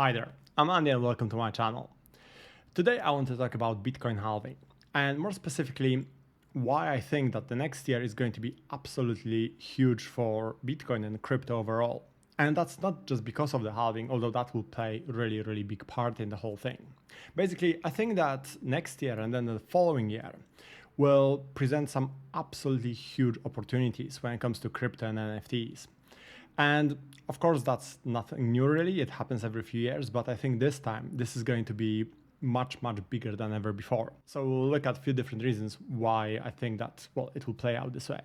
Hi there, I'm Andy and welcome to my channel. Today I want to talk about Bitcoin halving and more specifically why I think that the next year is going to be absolutely huge for Bitcoin and crypto overall. And that's not just because of the halving, although that will play a really big part in the whole thing. Basically, I think that next year and then the following year will present some absolutely huge opportunities when it comes to crypto and NFTs. And of course, that's nothing new really. It happens every few years, but I think this time this is going to be much bigger than ever before. So we'll look at a few different reasons why I think that, well, it will play out this way.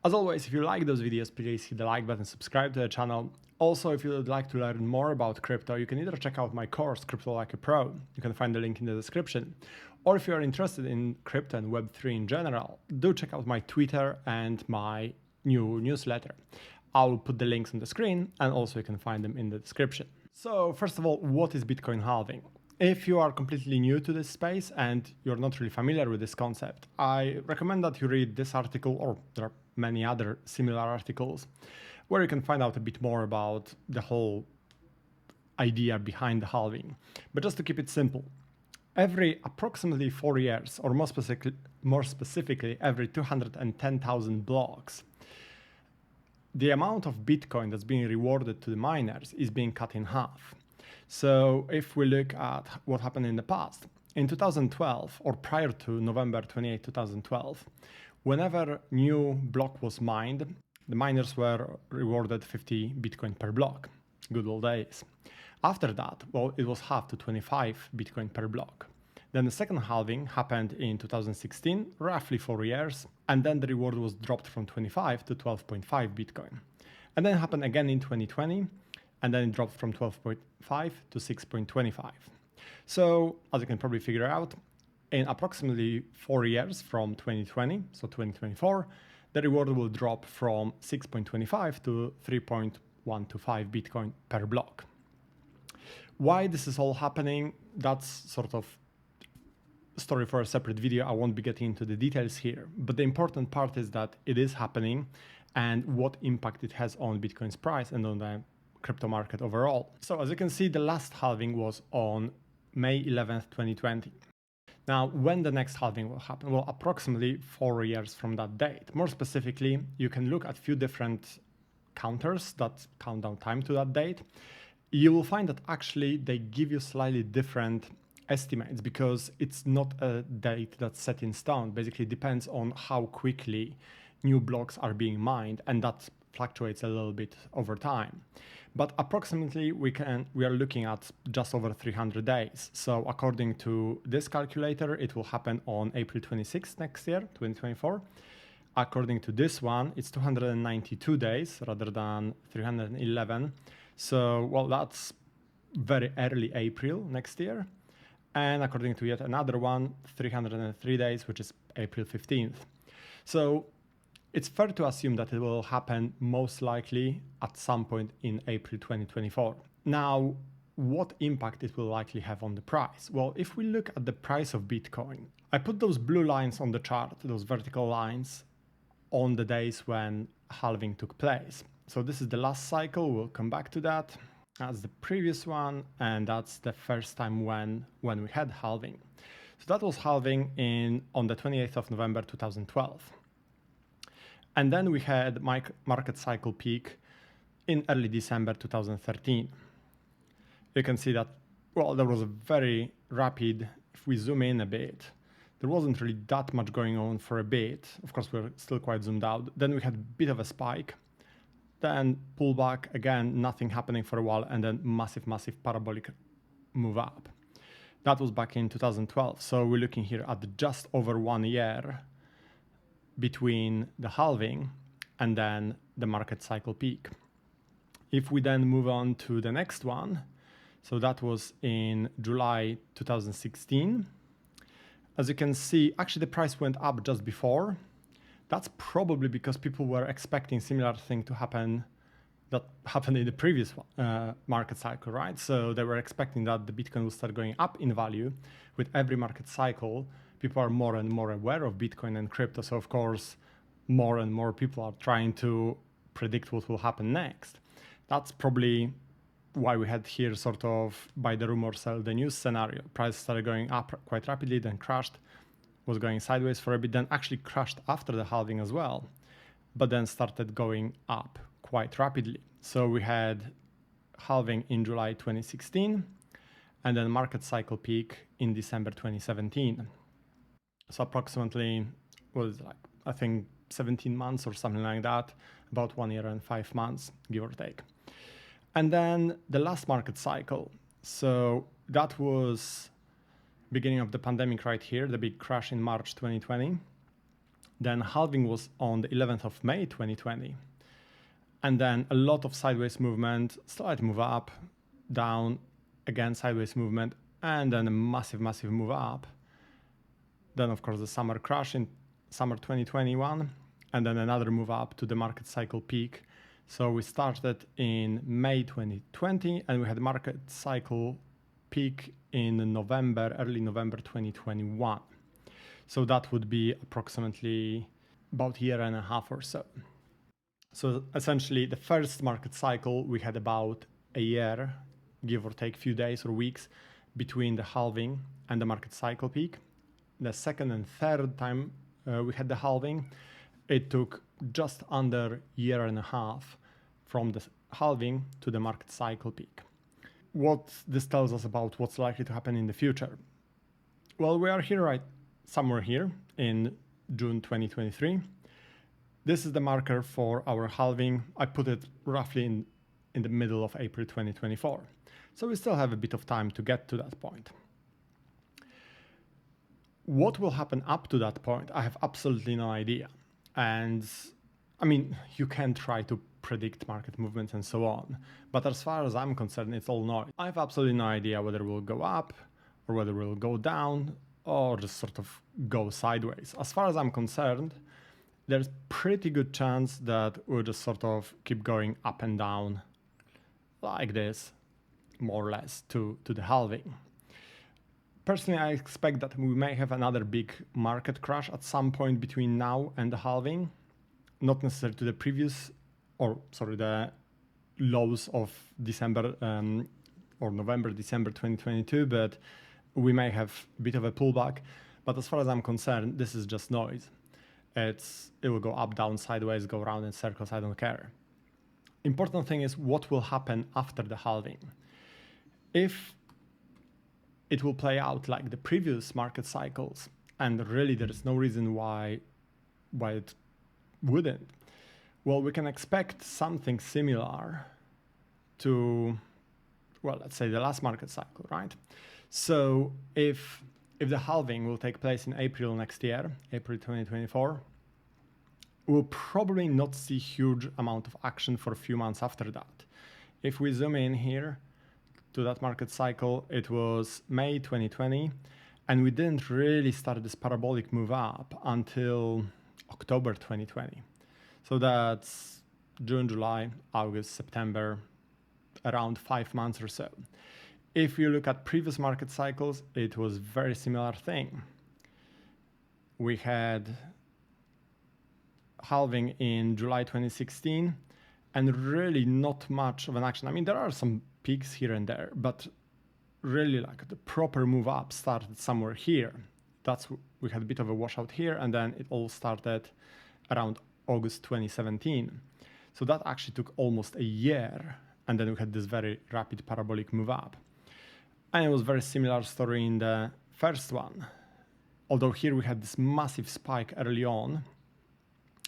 As always, if you like those videos, please hit the like button, subscribe to the channel. Also, if you would like to learn more about crypto, you can either check out my course, Crypto Like a Pro. You can find the link in the description. Or if you're interested in crypto and Web3 in general, do check out my Twitter and my new newsletter. I'll put the links on the screen and also you can find them in the description. So first of all, what is Bitcoin halving? If you are completely new to this space and you're not really familiar with this concept, I recommend that you read this article, or there are many other similar articles, where you can find out a bit more about the whole idea behind the halving. But just to keep it simple, every approximately 4 years, or more specifically every 210,000 blocks, the amount of Bitcoin that's being rewarded to the miners is being cut in half. So if we look at what happened in the past, in 2012 or prior to November 28, 2012, whenever new block was mined, the miners were rewarded 50 Bitcoin per block. Good old days. After that, well, it was halved to 25 Bitcoin per block. Then the second halving happened in 2016, roughly 4 years, and then the reward was dropped from 25 to 12.5 Bitcoin. And then it happened again in 2020, and then it dropped from 12.5 to 6.25. So, as you can probably figure out, in approximately 4 years from 2020, so 2024, the reward will drop from 6.25 to 3.125 Bitcoin per block. Why this is all happening, that's sort of story for a separate video. I won't be getting into the details here, but the important part is that it is happening and what impact it has on Bitcoin's price and on the crypto market overall. So as you can see, the last halving was on May 11th, 2020. Now, when the next halving will happen? Well, approximately 4 years from that date. More specifically, you can look at a few different counters that count down time to that date. You will find that actually they give you slightly different estimates because it's not a date that's set in stone. Basically, it depends on how quickly new blocks are being mined, and that fluctuates a little bit over time. But approximately we are looking at just over 300 days. So according to this calculator, it will happen on April 26th next year, 2024. According to this one, it's 292 days rather than 311. So, well, that's very early April next year. And according to yet another one, 303 days, which is April 15th. So it's fair to assume that it will happen most likely at some point in April 2024. Now, what impact it will likely have on the price? Well, if we look at the price of Bitcoin, I put those blue lines on the chart, those vertical lines, on the days when halving took place. So this is the last cycle, we'll come back to that. That's the previous one, and that's the first time when we had halving. So that was halving on the 28th of November 2012. And then we had market cycle peak in early December 2013. You can see that, well, there was a very rapid, if we zoom in a bit, there wasn't really that much going on for a bit. Of course, we're still quite zoomed out. Then we had a bit of a spike. Then pullback, again, nothing happening for a while, and then massive parabolic move up. That was back in 2012. So we're looking here at just over 1 year between the halving and then the market cycle peak. If we then move on to the next one, so that was in July 2016. As you can see, actually the price went up just before. That's probably because people were expecting similar thing to happen that happened in the previous market cycle, right? So they were expecting that the Bitcoin will start going up in value. With every market cycle, people are more and more aware of Bitcoin and crypto. So of course, more and more people are trying to predict what will happen next. That's probably why we had here sort of by the rumor sell the news scenario. Price started going up quite rapidly, then crashed, was going sideways for a bit, then actually crashed after the halving as well, but then started going up quite rapidly. So we had halving in July 2016, and then market cycle peak in December 2017. So approximately, was like, I think 17 months or something like that, about 1 year and 5 months, give or take. And then the last market cycle. So that was beginning of the pandemic right here, the big crash in March 2020. Then halving was on the 11th of May 2020. And then a lot of sideways movement, slight move up, down, again sideways movement, and then a massive move up. Then of course the summer crash in summer 2021, and then another move up to the market cycle peak. So we started in May 2020, and we had market cycle peak in early November 2021. So that would be approximately about a year and a half or so. So essentially the first market cycle, we had about a year, give or take few days or weeks between the halving and the market cycle peak. The second and third time we had the halving, it took just under a year and a half from the halving to the market cycle peak. What this tells us about what's likely to happen in the future? Well, we are here somewhere here in June 2023. This is the marker for our halving. I put it roughly in the middle of April 2024. So we still have a bit of time to get to that point. What will happen up to that point? I have absolutely no idea. And I mean, you can try to predict market movements and so on, but as far as I'm concerned, it's all noise. I have absolutely no idea whether it will go up or whether it will go down or just sort of go sideways. As far as I'm concerned, there's pretty good chance that we'll just sort of keep going up and down like this, more or less, to the halving. Personally, I expect that we may have another big market crash at some point between now and the halving, not necessarily to the the lows of December or November, December 2022, but we may have a bit of a pullback. But as far as I'm concerned, this is just noise. It will go up, down, sideways, go around in circles, I don't care. Important thing is what will happen after the halving. If it will play out like the previous market cycles, and really there is no reason why it wouldn't, well, we can expect something similar to, well, let's say the last market cycle, right? So if the halving will take place in April next year, April 2024, we'll probably not see huge amount of action for a few months after that. If we zoom in here to that market cycle, it was May 2020, and we didn't really start this parabolic move up until October 2020. So that's June, July, August, September, around 5 months or so. If you look at previous market cycles, it was very similar thing. We had halving in July 2016 and really not much of an action. I mean, there are some peaks here and there, but really like the proper move up started somewhere here. We had a bit of a washout here, and then it all started around August 2017. So that actually took almost a year, and then we had this very rapid parabolic move up. And it was a very similar story in the first one. Although here we had this massive spike early on,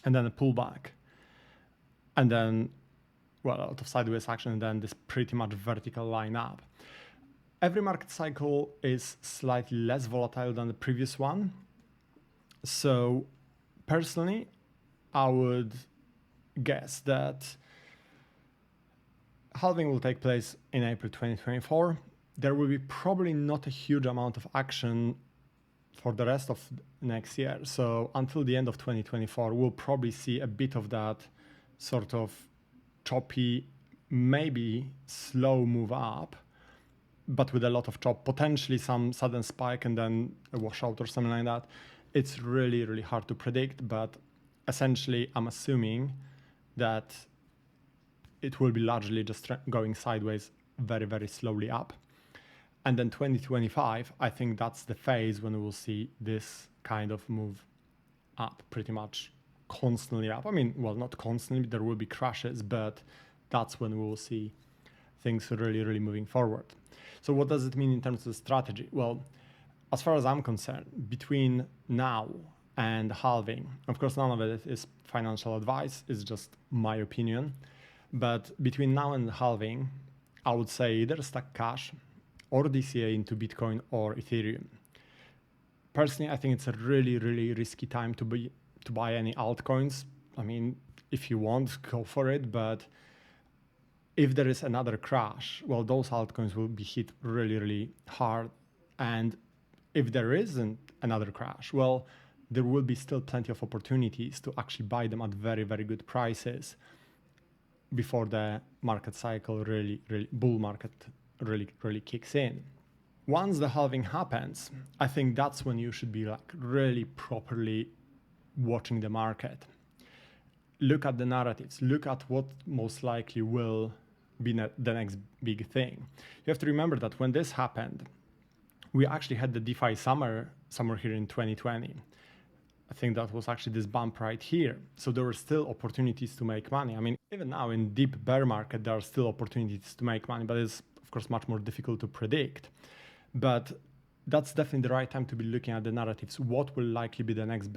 and then a pullback, and then, well, a lot of sideways action, and then this pretty much vertical line up. Every market cycle is slightly less volatile than the previous one. So personally, I would guess that halving will take place in April 2024. There will be probably not a huge amount of action for the rest of next year. So until the end of 2024, we'll probably see a bit of that sort of choppy, maybe slow move up, but with a lot of chop, potentially some sudden spike and then a washout or something like that. It's really, really hard to predict, but essentially I'm assuming that it will be largely just going sideways very, very slowly up. And then 2025, I think that's the phase when we will see this kind of move up pretty much constantly up. I mean, well, not constantly, there will be crashes, but that's when we will see things really, really moving forward. So what does it mean in terms of strategy? Well, as far as I'm concerned, between now and halving, of course, none of it is financial advice, it's just my opinion. But between now and halving, I would say either stack cash or DCA into Bitcoin or Ethereum. Personally, I think it's a really, really risky time to buy any altcoins. I mean, if you want, go for it. But if there is another crash, well, those altcoins will be hit really, really hard. And if there isn't another crash, well, there will be still plenty of opportunities to actually buy them at very, very good prices before the market cycle bull market really kicks in. Once the halving happens, I think that's when you should be like really properly watching the market. Look at the narratives, look at what most likely will be the next big thing. You have to remember that when this happened, we actually had the DeFi summer here in 2020. I think that was actually this bump right here. So there were still opportunities to make money. I mean, even now in deep bear market, there are still opportunities to make money, but it's of course much more difficult to predict. But that's definitely the right time to be looking at the narratives. What will likely be the next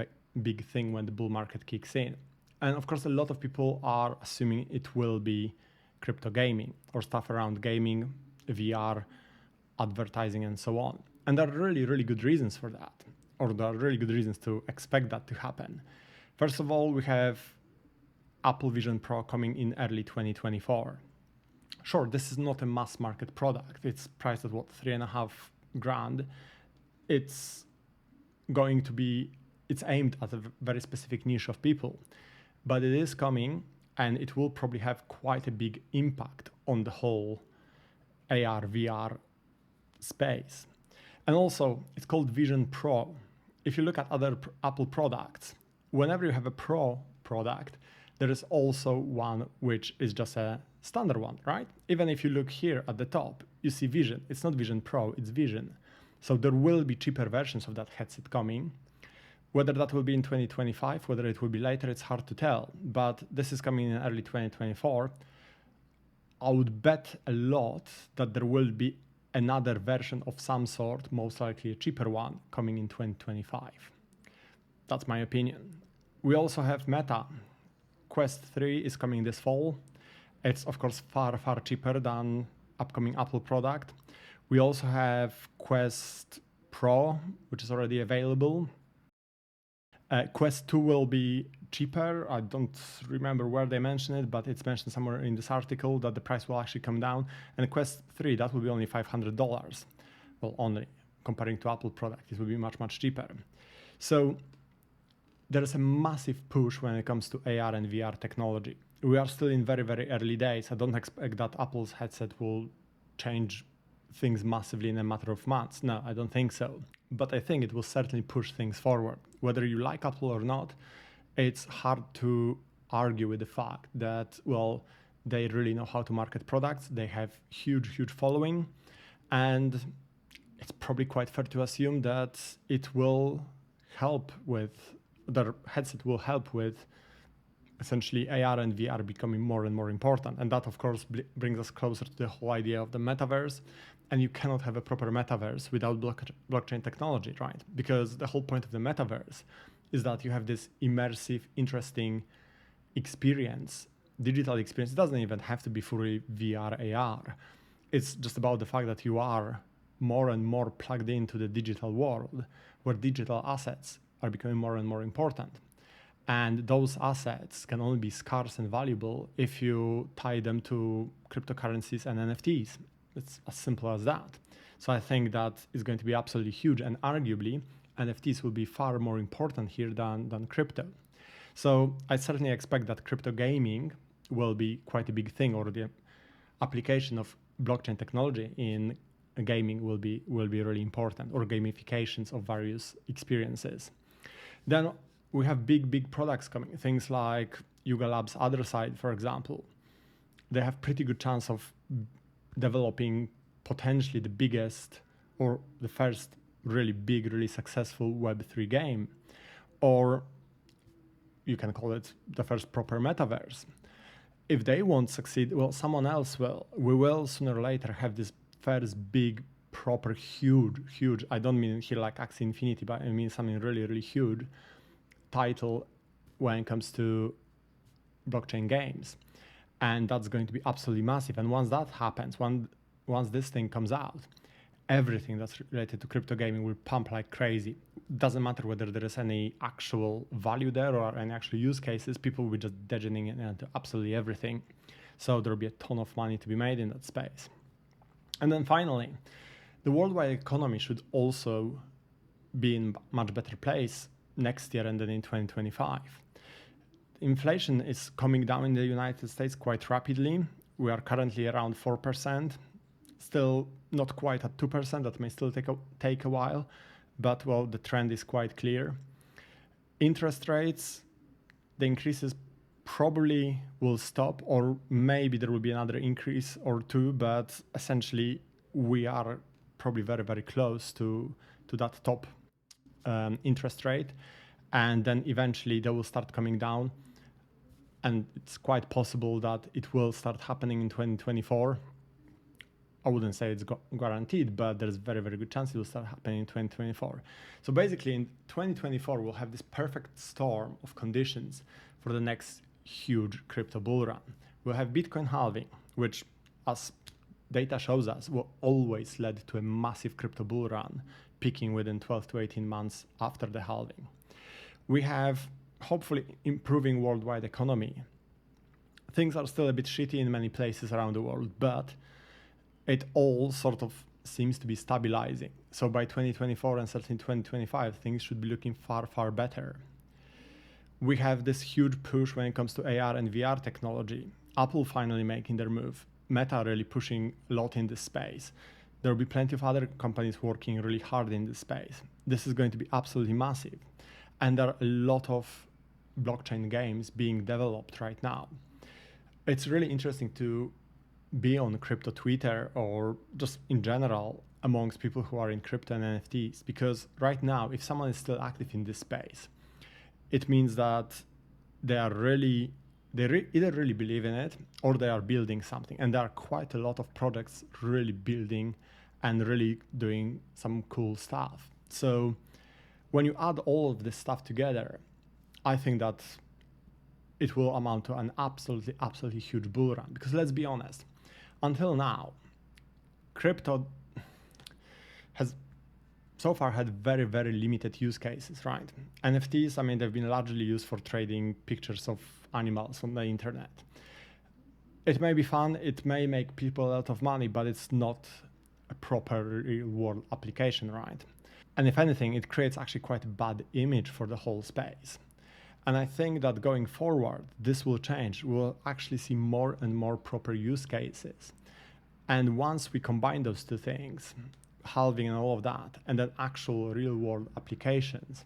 big thing when the bull market kicks in? And of course, a lot of people are assuming it will be crypto gaming or stuff around gaming, VR, advertising, and so on. And there are really, really good reasons for that, or there are really good reasons to expect that to happen. First of all, we have Apple Vision Pro coming in early 2024. Sure, this is not a mass market product. It's priced at what, $3,500. It's aimed at a very specific niche of people, but it is coming and it will probably have quite a big impact on the whole AR, VR space. And also, it's called Vision Pro. If you look at other Apple products, whenever you have a Pro product, there is also one which is just a standard one, right? Even if you look here at the top, you see Vision. It's not Vision Pro, it's Vision. So there will be cheaper versions of that headset coming. Whether that will be in 2025, whether it will be later, it's hard to tell. But this is coming in early 2024. I would bet a lot that there will be another version of some sort, most likely a cheaper one, coming in 2025. That's my opinion. We also have Meta. Quest 3 is coming this fall. It's of course far, far cheaper than upcoming Apple product. We also have Quest Pro, which is already available. Quest 2 will be cheaper. I don't remember where they mentioned it, but it's mentioned somewhere in this article that the price will actually come down. And Quest 3, that will be only $500. Well, only comparing to Apple product, it will be much, much cheaper. So there is a massive push when it comes to AR and VR technology. We are still in very, very early days. I don't expect that Apple's headset will change things massively in a matter of months. No, I don't think so. But I think it will certainly push things forward. Whether you like Apple or not, it's hard to argue with the fact that, well, they really know how to market products. They have huge, huge following. And it's probably quite fair to assume that it will help with, their headset will help with essentially AR and VR becoming more and more important. And that, of course, brings us closer to the whole idea of the metaverse. And you cannot have a proper metaverse without blockchain technology, right? Because the whole point of the metaverse is that you have this immersive, interesting experience, digital experience. It doesn't even have to be fully VR, AR. It's just about the fact that you are more and more plugged into the digital world where digital assets are becoming more and more important. And those assets can only be scarce and valuable if you tie them to cryptocurrencies and NFTs. It's as simple as that. So I think that is going to be absolutely huge, and arguably NFTs will be far more important here than crypto. So I certainly expect that crypto gaming will be quite a big thing, or the application of blockchain technology in gaming will be really important, or gamifications of various experiences. Then we have big products coming, things like Yuga Labs' other side, for example. They have pretty good chance of developing potentially the biggest or the first really big, really successful Web3 game, or you can call it the first proper metaverse. If they won't succeed, well, someone else will. We will sooner or later have this first big, proper, huge, I don't mean here like Axie Infinity, but I mean something really, really huge title when it comes to blockchain games. And that's going to be absolutely massive. And once that happens, once this thing comes out, everything that's related to crypto gaming will pump like crazy. Doesn't matter whether there is any actual value there or any actual use cases, people will be just degening into absolutely everything. So there'll be a ton of money to be made in that space. And then finally, the worldwide economy should also be in a much better place next year and then in 2025. Inflation is coming down in the United States quite rapidly. We are currently around 4%. Still not quite at 2%, that may still take a while, but well, the trend is quite clear. Interest rates, the increases probably will stop, or maybe there will be another increase or two, but essentially we are probably very, very close to that top interest rate, and then eventually they will start coming down, and it's quite possible that it will start happening in 2024. I wouldn't say it's guaranteed, but there's very, very good chance it will start happening in 2024. So basically in 2024, we'll have this perfect storm of conditions for the next huge crypto bull run. We'll have Bitcoin halving, which, as data shows us, will always lead to a massive crypto bull run, peaking within 12 to 18 months after the halving. We have hopefully improving worldwide economy. Things are still a bit shitty in many places around the world, but it all sort of seems to be stabilizing. So by 2024 and certainly 2025, things should be looking far, far better. We have this huge push when it comes to AR and VR technology. Apple finally making their move. Meta really pushing a lot in this space. There will be plenty of other companies working really hard in this space. This is going to be absolutely massive. And there are a lot of blockchain games being developed right now. It's really interesting to be on crypto Twitter or just in general amongst people who are in crypto and NFTs, because right now, if someone is still active in this space, it means that they are really, either really believe in it or they are building something. And there are quite a lot of projects really building and really doing some cool stuff. So when you add all of this stuff together, I think that it will amount to an absolutely, absolutely huge bull run. Because let's be honest, until now, crypto has so far had very, very limited use cases, right? NFTs, I mean, they've been largely used for trading pictures of animals on the internet. It may be fun, it may make people a lot of money, but it's not a proper real world application, right? And if anything, it creates actually quite a bad image for the whole space. And I think that going forward, this will change. We'll actually see more and more proper use cases. And once we combine those two things, halving and all of that, and then actual real world applications,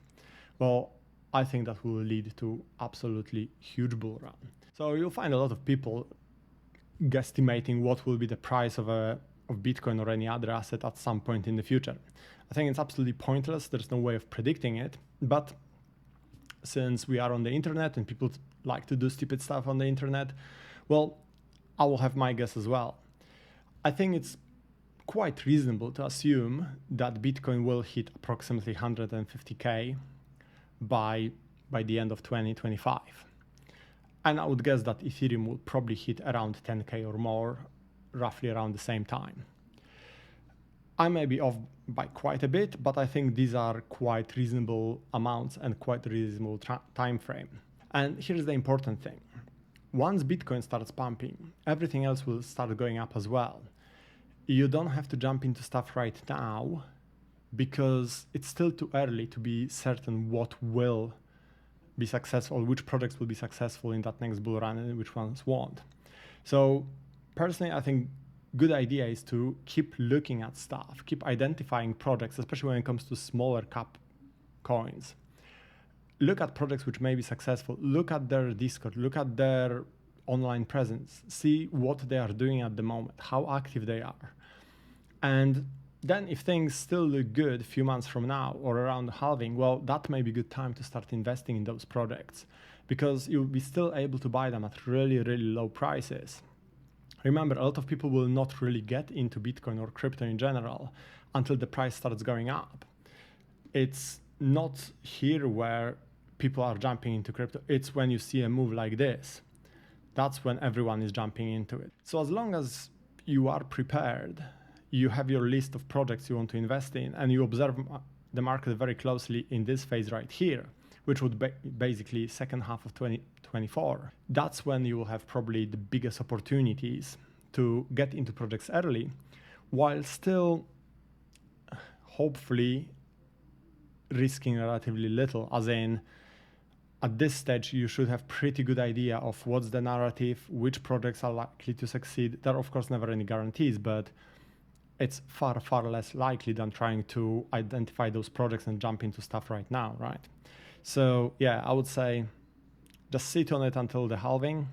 well, I think that will lead to absolutely huge bull run. So you'll find a lot of people guesstimating what will be the price of Bitcoin or any other asset at some point in the future. I think it's absolutely pointless. There's no way of predicting it, but since we are on the internet and people like to do stupid stuff on the internet, well, I will have my guess as well. I think it's quite reasonable to assume that Bitcoin will hit approximately 150K by the end of 2025. And I would guess that Ethereum will probably hit around 10K or more, roughly around the same time. I may be off by quite a bit, but I think these are quite reasonable amounts and quite a reasonable time frame. And here's the important thing. Once Bitcoin starts pumping, everything else will start going up as well. You don't have to jump into stuff right now because it's still too early to be certain what will be successful, which projects will be successful in that next bull run and which ones won't. So personally, I think good idea is to keep looking at stuff, keep identifying projects, especially when it comes to smaller cap coins. Look at projects which may be successful, look at their Discord, look at their online presence, see what they are doing at the moment, how active they are. And then if things still look good a few months from now or around the halving, well, that may be a good time to start investing in those projects, because you'll be still able to buy them at really, really low prices. Remember, a lot of people will not really get into Bitcoin or crypto in general until the price starts going up. It's not here where people are jumping into crypto. It's when you see a move like this. That's when everyone is jumping into it. So as long as you are prepared, you have your list of projects you want to invest in, and you observe the market very closely in this phase right here, which would be basically second half of 2024, that's when you will have probably the biggest opportunities to get into projects early, while still hopefully risking relatively little. As in, at this stage, you should have pretty good idea of what's the narrative, which projects are likely to succeed. There are, of course, never any guarantees, but it's far, far less likely than trying to identify those projects and jump into stuff right now, right? So yeah, I would say just sit on it until the halving,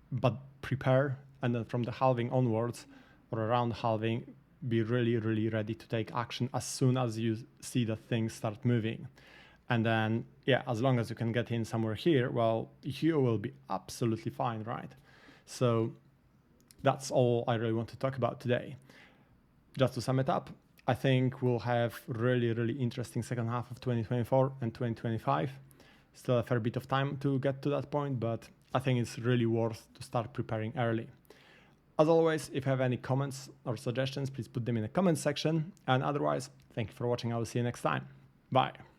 but prepare. And then from the halving onwards or around halving, be really, really ready to take action as soon as you see that things start moving. And then, yeah, as long as you can get in somewhere here, well, you will be absolutely fine, right? So that's all I really want to talk about today. Just to sum it up, I think we'll have really, really interesting second half of 2024 and 2025. Still a fair bit of time to get to that point, but I think it's really worth to start preparing early. As always, if you have any comments or suggestions, please put them in the comment section. And otherwise, thank you for watching. I will see you next time. Bye.